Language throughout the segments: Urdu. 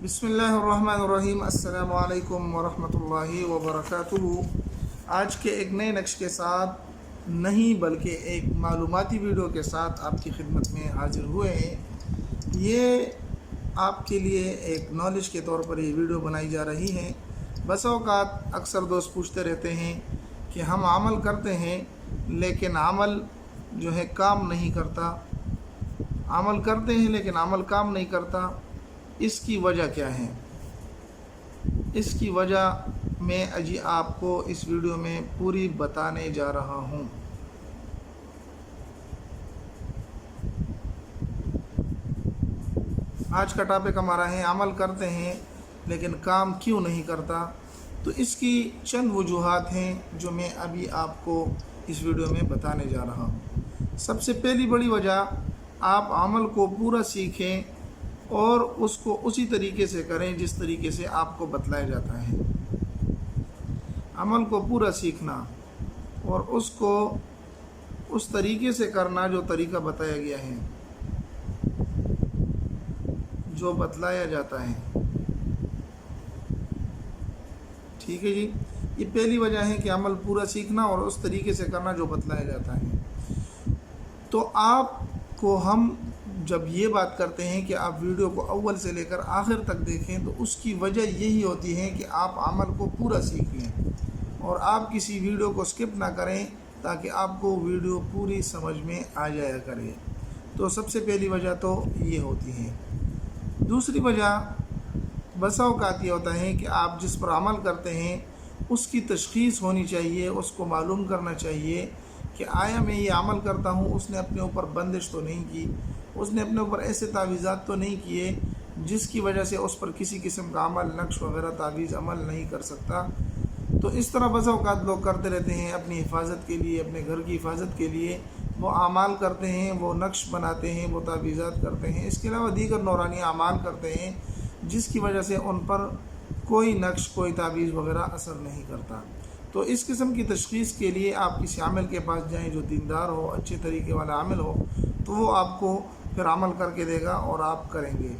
بسم اللہ الرحمن الرحیم۔ السلام علیکم ورحمۃ اللہ وبرکاتہ۔ آج کے ایک نئے نقش کے ساتھ نہیں بلکہ ایک معلوماتی ویڈیو کے ساتھ آپ کی خدمت میں حاضر ہوئے ہیں۔ یہ آپ کے لیے ایک نالج کے طور پر یہ ویڈیو بنائی جا رہی ہے۔ بس اوقات اکثر دوست پوچھتے رہتے ہیں کہ ہم عمل کرتے ہیں لیکن عمل جو ہے کام نہیں کرتا، عمل کرتے ہیں لیکن عمل کام نہیں کرتا، اس کی وجہ کیا ہے؟ اس کی وجہ میں آپ کو اس ویڈیو میں پوری بتانے جا رہا ہوں۔ آج کا ٹاپک ہمارا ہے عمل کرتے ہیں لیکن کام کیوں نہیں کرتا۔ تو اس کی چند وجوہات ہیں جو میں ابھی آپ کو اس ویڈیو میں بتانے جا رہا ہوں۔ سب سے پہلی بڑی وجہ، آپ عمل کو پورا سیکھیں اور اس کو اسی طریقے سے کریں جس طریقے سے آپ کو بتلایا جاتا ہے۔ عمل کو پورا سیکھنا اور اس کو اس طریقے سے کرنا جو طریقہ بتایا گیا ہے، جو بتلایا جاتا ہے۔ ٹھیک ہے جی، یہ پہلی وجہ ہے کہ عمل پورا سیکھنا اور اس طریقے سے کرنا جو بتلایا جاتا ہے۔ تو آپ کو ہم جب یہ بات کرتے ہیں کہ آپ ویڈیو کو اول سے لے کر آخر تک دیکھیں، تو اس کی وجہ یہی ہوتی ہے کہ آپ عمل کو پورا سیکھ لیں اور آپ کسی ویڈیو کو سکپ نہ کریں تاکہ آپ کو ویڈیو پوری سمجھ میں آ جایا کرے۔ تو سب سے پہلی وجہ تو یہ ہوتی ہے۔ دوسری وجہ، بسا اوقات یہ ہوتا ہے کہ آپ جس پر عمل کرتے ہیں اس کی تشخیص ہونی چاہیے، اس کو معلوم کرنا چاہیے کہ آیا میں یہ عمل کرتا ہوں، اس نے اپنے اوپر بندش تو نہیں کی، اس نے اپنے اوپر ایسے تعویذات تو نہیں کیے جس کی وجہ سے اس پر کسی قسم کا عمل، نقش وغیرہ تعویذ عمل نہیں کر سکتا۔ تو اس طرح بعض اوقات لوگ کرتے رہتے ہیں اپنی حفاظت کے لیے، اپنے گھر کی حفاظت کے لیے وہ اعمال کرتے ہیں، وہ نقش بناتے ہیں، وہ تعویذات کرتے ہیں، اس کے علاوہ دیگر نورانی اعمال کرتے ہیں جس کی وجہ سے ان پر کوئی نقش، کوئی تعویذ وغیرہ اثر نہیں کرتا۔ تو اس قسم کی تشخیص کے لیے آپ کسی عامل کے پاس جائیں جو دیندار ہو، اچھے طریقے والا عامل ہو، تو وہ آپ کو پھر عمل کر کے دے گا اور آپ کریں گے۔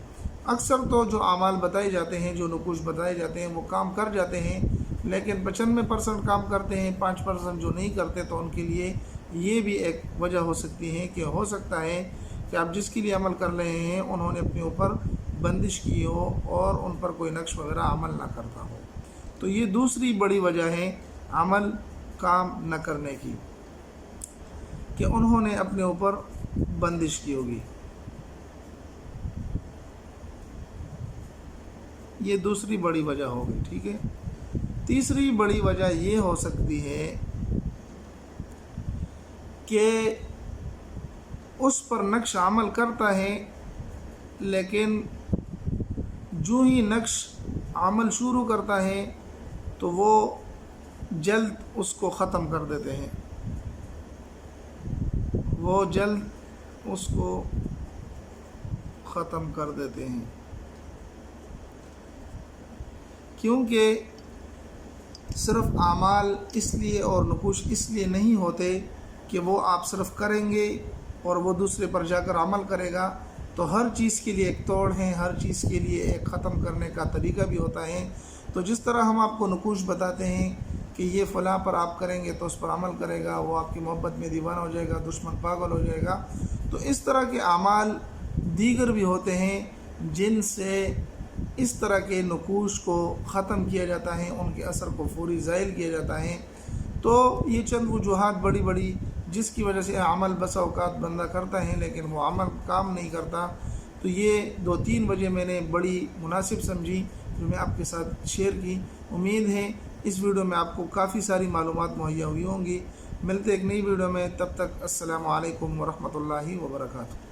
اکثر تو جو اعمال بتائے جاتے ہیں، جو نقوش بتائے جاتے ہیں، وہ کام کر جاتے ہیں، لیکن 95% کام کرتے ہیں، 5% جو نہیں کرتے، تو ان کے لیے یہ بھی ایک وجہ ہو سکتی ہے کہ ہو سکتا ہے کہ آپ جس کے لیے عمل کر رہے ہیں انہوں نے اپنے اوپر بندش کی ہو اور ان پر کوئی نقش وغیرہ عمل نہ کرتا ہو۔ تو یہ دوسری بڑی وجہ ہے عمل کام نہ کرنے کی، کہ انہوں نے اپنے اوپر بندش کی ہوگی۔ یہ دوسری بڑی وجہ ہوگی، ٹھیک ہے۔ تیسری بڑی وجہ یہ ہو سکتی ہے کہ اس پر نقش عمل کرتا ہے لیکن جو ہی نقش عمل شروع کرتا ہے تو وہ جلد اس کو ختم کر دیتے ہیں، وہ جلد اس کو ختم کر دیتے ہیں، کیونکہ صرف اعمال اس لیے اور نقوش اس لیے نہیں ہوتے کہ وہ آپ صرف کریں گے اور وہ دوسرے پر جا کر عمل کرے گا۔ تو ہر چیز کے لیے ایک توڑ ہے، ہر چیز کے لیے ایک ختم کرنے کا طریقہ بھی ہوتا ہے۔ تو جس طرح ہم آپ کو نقوش بتاتے ہیں کہ یہ فلاں پر آپ کریں گے تو اس پر عمل کرے گا، وہ آپ کی محبت میں دیوانہ ہو جائے گا، دشمن پاگل ہو جائے گا، تو اس طرح کے اعمال دیگر بھی ہوتے ہیں جن سے اس طرح کے نقوش کو ختم کیا جاتا ہے، ان کے اثر کو فوری زائل کیا جاتا ہے۔ تو یہ چند وجوہات بڑی بڑی جس کی وجہ سے عمل بسا اوقات بندہ کرتا ہے لیکن وہ عمل کام نہیں کرتا۔ تو یہ 2-3 وجہ میں نے بڑی مناسب سمجھی جو میں آپ کے ساتھ شیئر کی۔ امید ہے اس ویڈیو میں آپ کو کافی ساری معلومات مہیا ہوئی ہوں گی۔ ملتے ایک نئی ویڈیو میں، تب تک السلام علیکم ورحمۃ اللہ وبرکاتہ۔